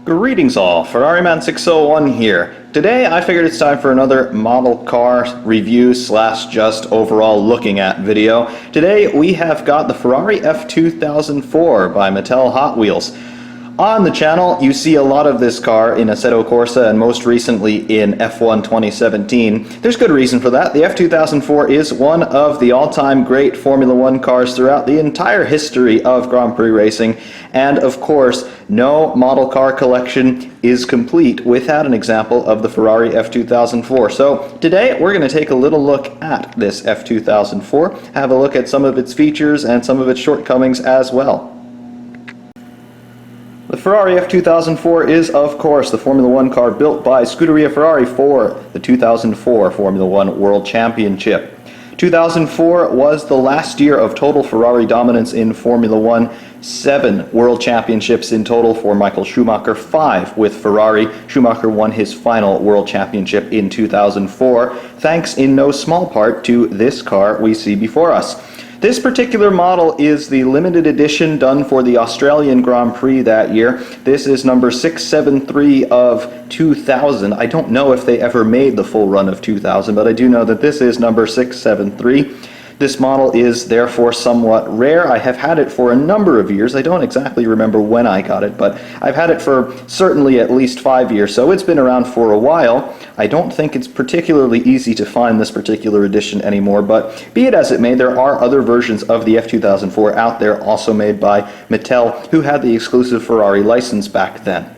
Greetings all, Ferrari Man 601 here. Today I figured it's time for another model car review slash just overall looking at video. Today we have got the Ferrari F2004 by Mattel Hot Wheels. On the channel you see a lot of this car in Assetto Corsa and most recently in F1 2017. There's good reason for that. The F2004 is one of the all-time great Formula One cars throughout the entire history of Grand Prix racing, and of course no model car collection is complete without an example of the Ferrari F2004. So today we're going to take a little look at this F2004, have a look at some of its features and some of its shortcomings as well. The Ferrari F2004 is, of course, the Formula One car built by Scuderia Ferrari for the 2004 Formula One World Championship. 2004 was the last year of total Ferrari dominance in Formula One. 7 World Championships in total for Michael Schumacher, 5 with Ferrari. Schumacher won his final World Championship in 2004, thanks in no small part to this car we see before us. This particular model is the limited edition done for the Australian Grand Prix that year. This is number 673 of 2000. I don't know if they ever made the full run of 2000, but I do know that this is number 673. This model is therefore somewhat rare. I have had it for a number of years. I don't exactly remember when I got it, but I've had it for certainly at least 5 years, so it's been around for a while. I don't think it's particularly easy to find this particular edition anymore, but be it as it may, there are other versions of the F2004 out there, also made by Mattel, who had the exclusive Ferrari license back then.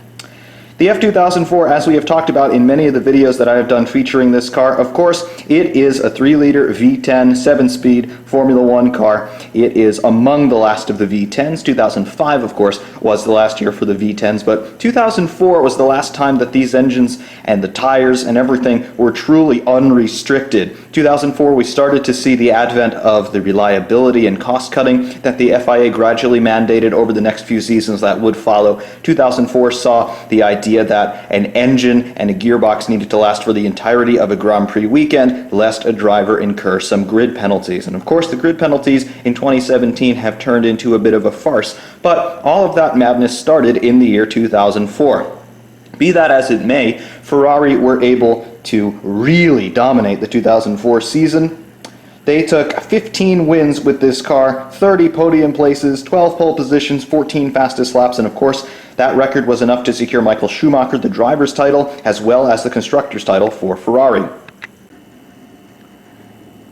The F2004, as we have talked about in many of the videos that I have done featuring this car, of course, it is a 3-liter V10 7-speed Formula One car. It is among the last of the V10s. 2005, of course, was the last year for the V10s, but 2004 was the last time that these engines and the tires and everything were truly unrestricted. 2004, we started to see the advent of the reliability and cost cutting that the FIA gradually mandated over the next few seasons that would follow. 2004 saw the idea that an engine and a gearbox needed to last for the entirety of a Grand Prix weekend, lest a driver incur some grid penalties. And of course, the grid penalties in 2017 have turned into a bit of a farce, but all of that madness started in the year 2004. Be that as it may, Ferrari were able to really dominate the 2004 season. They took 15 wins with this car, 30 podium places, 12 pole positions, 14 fastest laps, and of course, that record was enough to secure Michael Schumacher the driver's title as well as the constructor's title for Ferrari.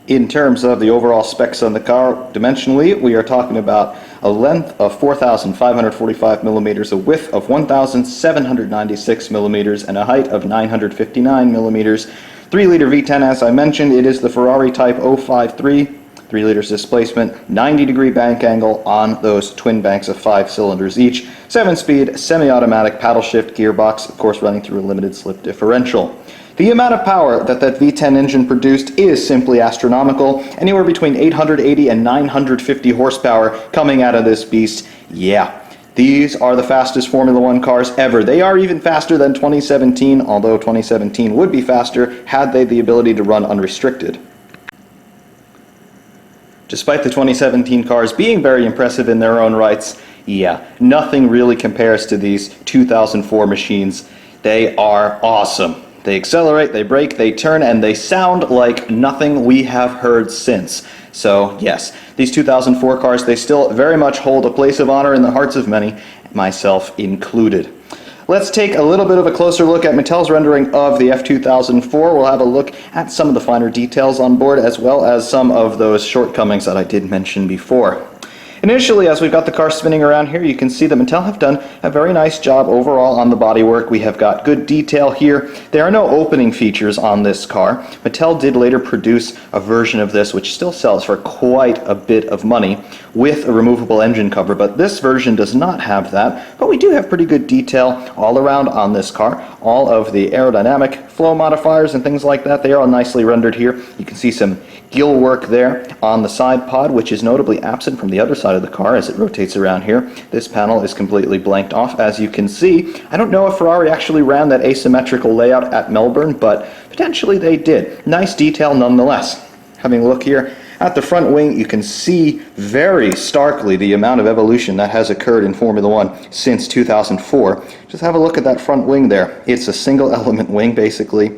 In terms of the overall specs on the car, dimensionally, we are talking about a length of 4,545 millimeters, a width of 1,796 millimeters, and a height of 959 millimeters. 3-liter V10, as I mentioned, it is the Ferrari Type 053, 3 liters displacement, 90-degree bank angle on those twin banks of 5 cylinders each, 7-speed semi-automatic paddle shift gearbox, of course running through a limited slip differential. The amount of power that V10 engine produced is simply astronomical, anywhere between 880 and 950 horsepower coming out of this beast. Yeah. These are the fastest Formula One cars ever. They are even faster than 2017, although 2017 would be faster had they the ability to run unrestricted. Despite the 2017 cars being very impressive in their own rights, yeah, nothing really compares to these 2004 machines. They are awesome. They accelerate, they brake, they turn, and they sound like nothing we have heard since. So yes, these 2004 cars, they still very much hold a place of honor in the hearts of many, myself included. Let's take a little bit of a closer look at Mattel's rendering of the F2004. We'll have a look at some of the finer details on board as well as some of those shortcomings that I did mention before. Initially, as we've got the car spinning around here, you can see that Mattel have done a very nice job overall on the bodywork. We have got good detail here. There are no opening features on this car. Mattel did later produce a version of this which still sells for quite a bit of money with a removable engine cover, but this version does not have that. But we do have pretty good detail all around on this car. All of the aerodynamic flow modifiers and things like that, they are all nicely rendered here. You can see some gill work there on the side pod, which is notably absent from the other side of the car as it rotates around here. This panel is completely blanked off, as you can see. I don't know if Ferrari actually ran that asymmetrical layout at Melbourne, but potentially they did. Nice detail nonetheless. Having a look here At the front wing, you can see very starkly the amount of evolution that has occurred in Formula One since 2004. Just have a look at that front wing there. It's a single element wing, basically,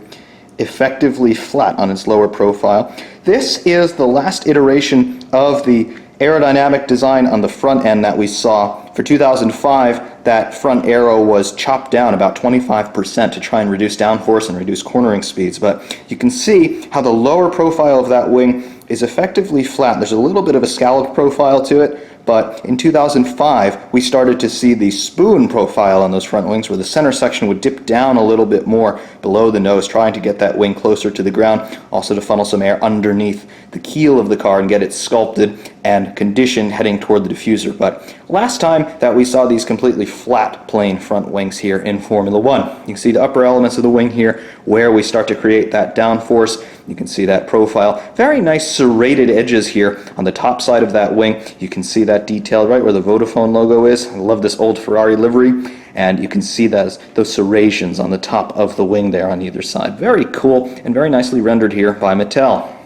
effectively flat on its lower profile. This is the last iteration of the aerodynamic design on the front end that we saw. For 2005, that front aero was chopped down about 25% to try and reduce downforce and reduce cornering speeds. But you can see how the lower profile of that wing is effectively flat. There's a little bit of a scalloped profile to it, but in 2005 we started to see the spoon profile on those front wings, where the center section would dip down a little bit more below the nose, trying to get that wing closer to the ground, also to funnel some air underneath the keel of the car and get it sculpted and conditioned heading toward the diffuser. But last time that we saw these completely flat plain front wings here in Formula One. You can see the upper elements of the wing here where we start to create that downforce. You can see that profile. Very nice serrated edges here on the top side of that wing. You can see that detail right where the Vodafone logo is. I love this old Ferrari livery. And you can see those serrations on the top of the wing there on either side. Very cool and very nicely rendered here by Mattel.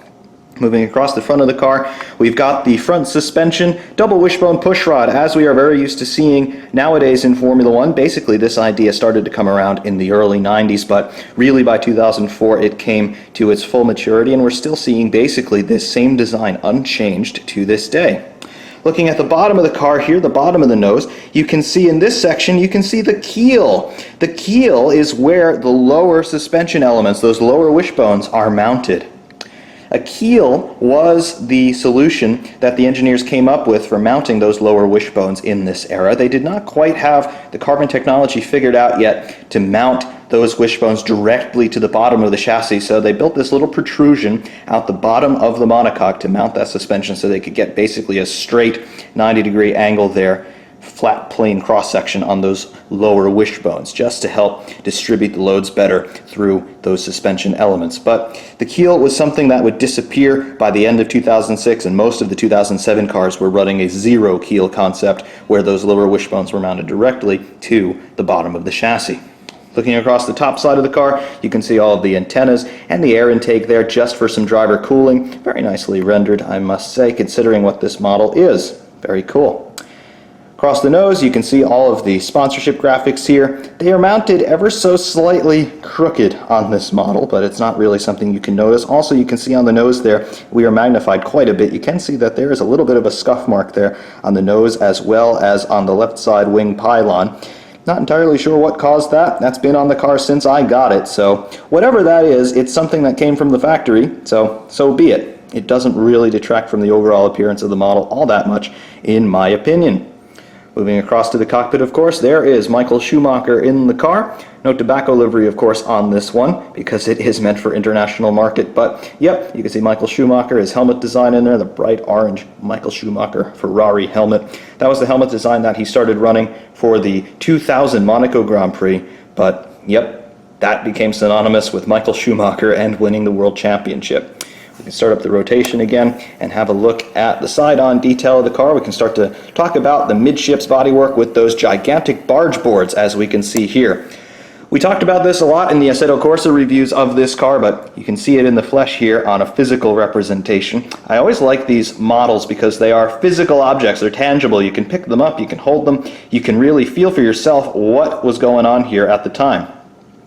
Moving across the front of the car, we've got the front suspension double wishbone pushrod, as we are very used to seeing nowadays in Formula One. Basically, this idea started to come around in the early 90s, but really by 2004 it came to its full maturity, and we're still seeing basically this same design unchanged to this day. Looking at the bottom of the car here, the bottom of the nose, you can see in this section, you can see the keel. The keel is where the lower suspension elements, those lower wishbones, are mounted. A keel was the solution that the engineers came up with for mounting those lower wishbones in this era. They did not quite have the carbon technology figured out yet to mount those wishbones directly to the bottom of the chassis, so they built this little protrusion out the bottom of the monocoque to mount that suspension so they could get basically a straight 90-degree angle there, flat plane cross-section on those lower wishbones, just to help distribute the loads better through those suspension elements. But the keel was something that would disappear by the end of 2006, and most of the 2007 cars were running a zero keel concept where those lower wishbones were mounted directly to the bottom of the chassis. Looking across the top side of the car, you can see all of the antennas and the air intake there just for some driver cooling. Very nicely rendered, I must say, considering what this model is. Very cool. Across the nose, you can see all of the sponsorship graphics here. They are mounted ever so slightly crooked on this model, but it's not really something you can notice. Also, you can see on the nose there, we are magnified quite a bit. You can see that there is a little bit of a scuff mark there on the nose as well as on the left side wing pylon. Not entirely sure what caused that. That's been on the car since I got it, so whatever that is, it's something that came from the factory, so be it. It doesn't really detract from the overall appearance of the model all that much, in my opinion. Moving across to the cockpit, of course, there is Michael Schumacher in the car. No tobacco livery, of course, on this one, because it is meant for international market. But, yep, you can see Michael Schumacher, his helmet design in there, the bright orange Michael Schumacher Ferrari helmet. That was the helmet design that he started running for the 2000 Monaco Grand Prix. But, yep, that became synonymous with Michael Schumacher and winning the World Championship. We can start up the rotation again and have a look at the side-on detail of the car. We can start to talk about the midships bodywork with those gigantic barge boards, as we can see here. We talked about this a lot in the Assetto Corsa reviews of this car, but you can see it in the flesh here on a physical representation. I always like these models because they are physical objects. They're tangible. You can pick them up, you can hold them, you can really feel for yourself what was going on here at the time.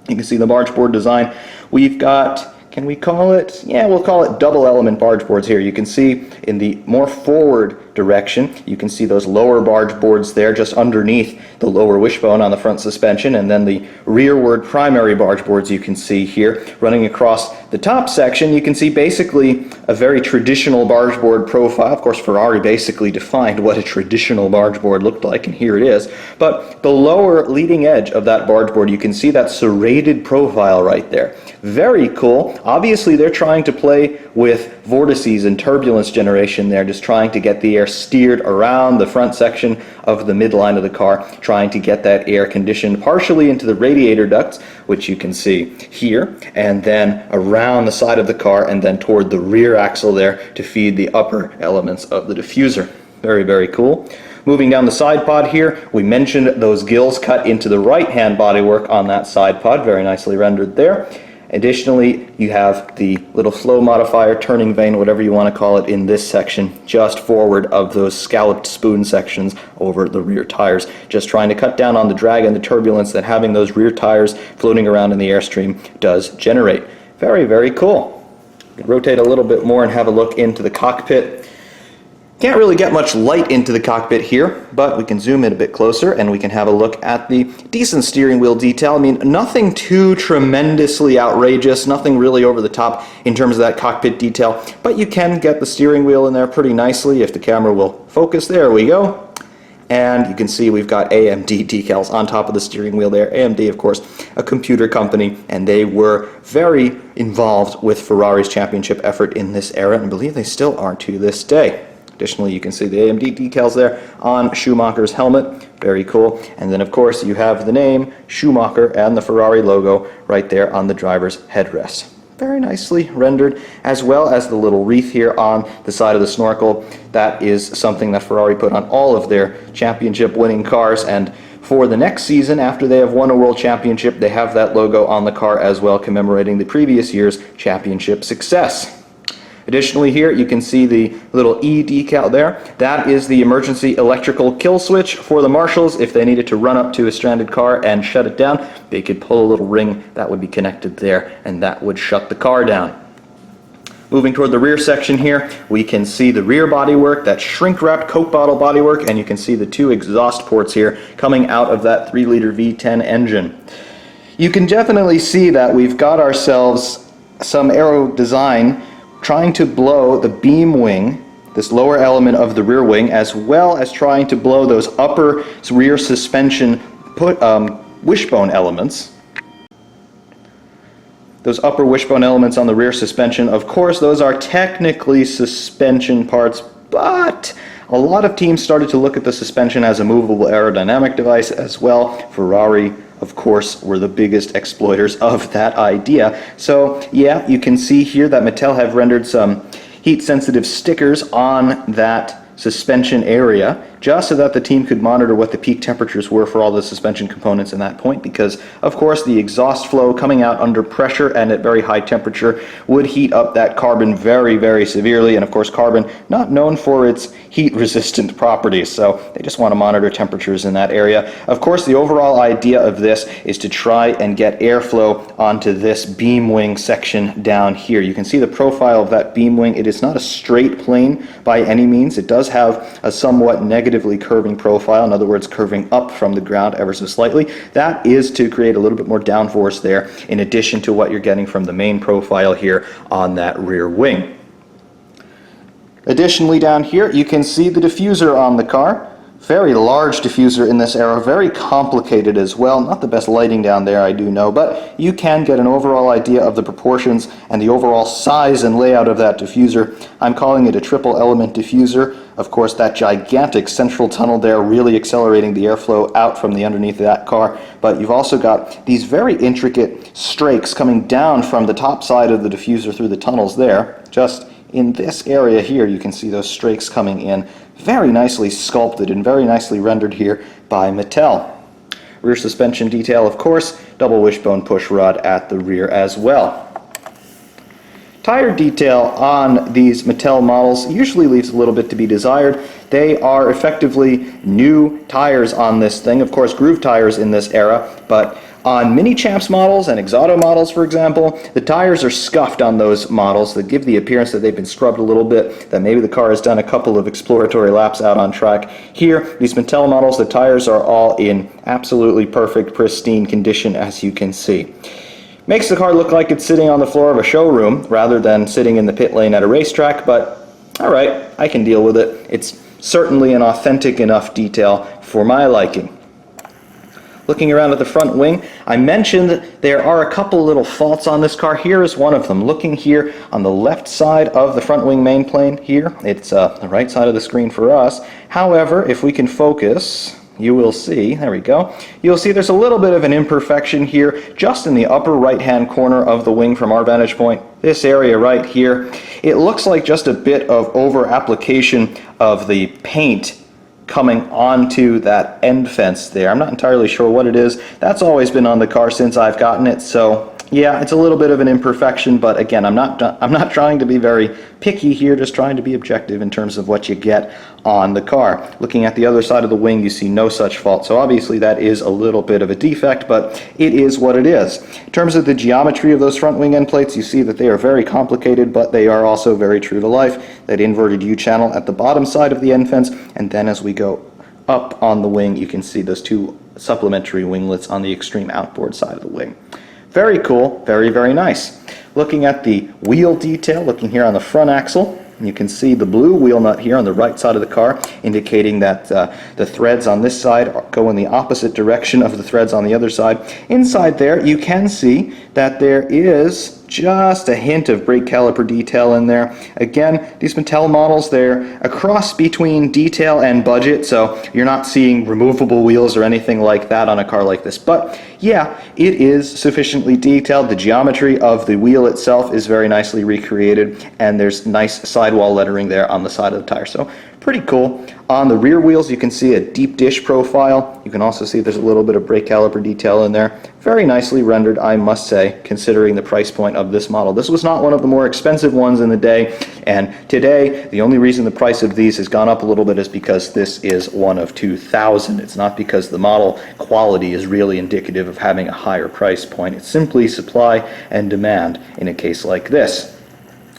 You can see the barge board design. We've got, can we call it? Yeah, we'll call it double element barge boards here. You can see in the more forward direction, you can see those lower barge boards there just underneath the lower wishbone on the front suspension, and then the rearward primary barge boards you can see here. Running across the top section, you can see basically a very traditional barge board profile. Of course, Ferrari basically defined what a traditional barge board looked like, and here it is. But the lower leading edge of that barge board, you can see that serrated profile right there. Very cool. Obviously, they're trying to play with vortices and turbulence generation there, just trying to get the air steered around the front section of the midline of the car, trying to get that air conditioned partially into the radiator ducts, which you can see here, and then around the side of the car, and then toward the rear axle there to feed the upper elements of the diffuser. Very, very cool. Moving down the side pod here, we mentioned those gills cut into the right-hand bodywork on that side pod, very nicely rendered there. Additionally, you have the little flow modifier, turning vane, whatever you want to call it, in this section, just forward of those scalloped spoon sections over the rear tires. Just trying to cut down on the drag and the turbulence that having those rear tires floating around in the airstream does generate. Very, very cool. Rotate a little bit more and have a look into the cockpit. Can't really get much light into the cockpit here, but we can zoom in a bit closer and we can have a look at the decent steering wheel detail. I mean, nothing too tremendously outrageous, nothing really over the top in terms of that cockpit detail, but you can get the steering wheel in there pretty nicely if the camera will focus. There we go. And you can see we've got AMD decals on top of the steering wheel there. AMD, of course, a computer company, and they were very involved with Ferrari's championship effort in this era, and I believe they still are to this day. Additionally, you can see the AMD decals there on Schumacher's helmet. Very cool. And then, of course, you have the name Schumacher and the Ferrari logo right there on the driver's headrest. Very nicely rendered, as well as the little wreath here on the side of the snorkel. That is something that Ferrari put on all of their championship-winning cars, and for the next season, after they have won a world championship, they have that logo on the car as well, commemorating the previous year's championship success. Additionally, here you can see the little E decal there. That is the emergency electrical kill switch for the marshals. If they needed to run up to a stranded car and shut it down, they could pull a little ring that would be connected there, and that would shut the car down. Moving toward the rear section here, we can see the rear bodywork, that shrink-wrapped Coke bottle bodywork, and you can see the two exhaust ports here coming out of that 3-liter V10 engine. You can definitely see that we've got ourselves some aero design trying to blow the beam wing, this lower element of the rear wing, as well as trying to blow those upper rear suspension wishbone elements. Those upper wishbone elements on the rear suspension, of course, those are technically suspension parts, but a lot of teams started to look at the suspension as a movable aerodynamic device as well. Ferrari, of course, were the biggest exploiters of that idea. So yeah, you can see here that Mattel have rendered some heat-sensitive stickers on that suspension area, just so that the team could monitor what the peak temperatures were for all the suspension components in that point, because of course the exhaust flow coming out under pressure and at very high temperature would heat up that carbon very, very severely, and of course carbon not known for its heat resistant properties, so they just want to monitor temperatures in that area. Of course, the overall idea of this is to try and get airflow onto this beam wing section down here. You can see the profile of that beam wing. It is not a straight plane by any means. It does have a somewhat negatively curving profile, in other words, curving up from the ground ever so slightly. That is to create a little bit more downforce there, in addition to what you're getting from the main profile here on that rear wing. Additionally, down here you can see the diffuser on the car. Very large diffuser in this era, very complicated as well. Not the best lighting down there, I do know, but you can get an overall idea of the proportions and the overall size and layout of that diffuser. I'm calling it a triple element diffuser. Of course, that gigantic central tunnel there really accelerating the airflow out from the underneath of that car, but you've also got these very intricate strakes coming down from the top side of the diffuser through the tunnels there. Just in this area here, you can see those strakes coming in. Very nicely sculpted and very nicely rendered here by Mattel. Rear suspension detail, of course, double wishbone push rod at the rear as well. Tire detail on these Mattel models usually leaves a little bit to be desired. They are effectively new tires on this thing, of course groove tires in this era, but on Mini Champs models and Exauto models, for example, the tires are scuffed on those models that give the appearance that they've been scrubbed a little bit, that maybe the car has done a couple of exploratory laps out on track. Here, these Mattel models, the tires are all in absolutely perfect, pristine condition, as you can see. Makes the car look like it's sitting on the floor of a showroom rather than sitting in the pit lane at a racetrack, but alright, I can deal with it. It's certainly an authentic enough detail for my liking. Looking around at the front wing, I mentioned that there are a couple little faults on this car. Here is one of them. Looking here on the left side of the front wing main plane here, it's the right side of the screen for us. However, if we can focus, you will see, there we go, you'll see there's a little bit of an imperfection here just in the upper right hand corner of the wing from our vantage point. This area right here, it looks like just a bit of over application of the paint coming onto that end fence there. I'm not entirely sure what it is. That's always been on the car since I've gotten it, so Yeah, it's a little bit of an imperfection, but again, I'm not trying to be very picky here, just trying to be objective in terms of what you get on the car. Looking at the other side of the wing, you see no such fault, so obviously that is a little bit of a defect, but it is what it is. In terms of the geometry of those front wing end plates, you see that they are very complicated, but they are also very true to life. That inverted U-channel at the bottom side of the end fence, and then as we go up on the wing, you can see those two supplementary winglets on the extreme outboard side of the wing. Very cool, very, very nice. Looking at the wheel detail, looking here on the front axle, you can see the blue wheel nut here on the right side of the car, indicating that the threads on this side go in the opposite direction of the threads on the other side. Inside there, you can see that there is just a hint of brake caliper detail in there. Again, these Mattel models, they're a cross between detail and budget, so you're not seeing removable wheels or anything like that on a car like this. But yeah, it is sufficiently detailed. The geometry of the wheel itself is very nicely recreated, and there's nice sidewall lettering there on the side of the tire. So pretty cool. On the rear wheels, you can see a deep dish profile. You can also see there's a little bit of brake caliper detail in there. Very nicely rendered, I must say, considering the price point of this model. This was not one of the more expensive ones in the day, and today, the only reason the price of these has gone up a little bit is because this is one of 2,000. It's not because the model quality is really indicative of having a higher price point. It's simply supply and demand in a case like this.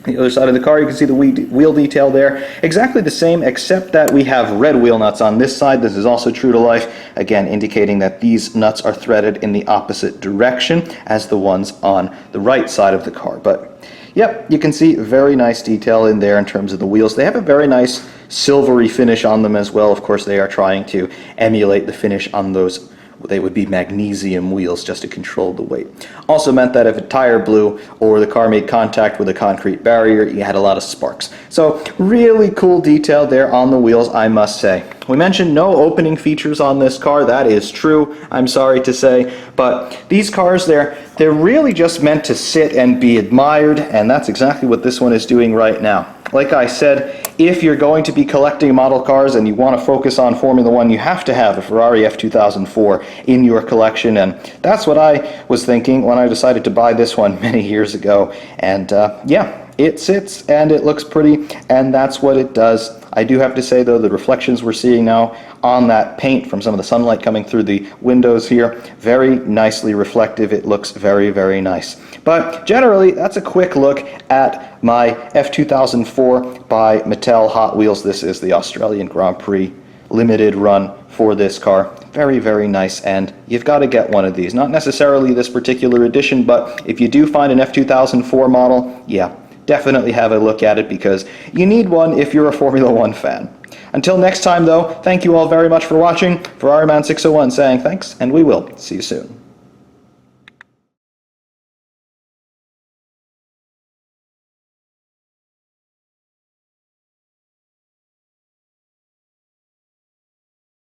The other side of the car, you can see the wheel detail there. Exactly the same, except that we have red wheel nuts on this side. This is also true to life, again indicating that these nuts are threaded in the opposite direction as the ones on the right side of the car. But yep, you can see very nice detail in there in terms of the wheels. They have a very nice silvery finish on them as well. Of course, they are trying to emulate the finish on those. They would be magnesium wheels just to control the weight. Also meant that if a tire blew or the car made contact with a concrete barrier, you had a lot of sparks. So really cool detail there on the wheels, I must say. We mentioned no opening features on this car. That is true, I'm sorry to say, but these cars, they're really just meant to sit and be admired, and that's exactly what this one is doing right now. Like I said, if you're going to be collecting model cars and you want to focus on Formula One, you have to have a Ferrari F2004 in your collection, and that's what I was thinking when I decided to buy this one many years ago. And yeah, it sits and it looks pretty, and that's what it does. I do have to say though, the reflections we're seeing now on that paint from some of the sunlight coming through the windows here, very nicely reflective. It looks very, very nice. But generally, that's a quick look at my F2004 by Mattel Hot Wheels. This is the Australian Grand Prix limited run for this car. Very, very nice, and you've got to get one of these. Not necessarily this particular edition, but if you do find an F2004 model, yeah, definitely have a look at it because you need one if you're a Formula One fan. Until next time though, thank you all very much for watching. Ferrari Man 601 saying thanks, and we will see you soon.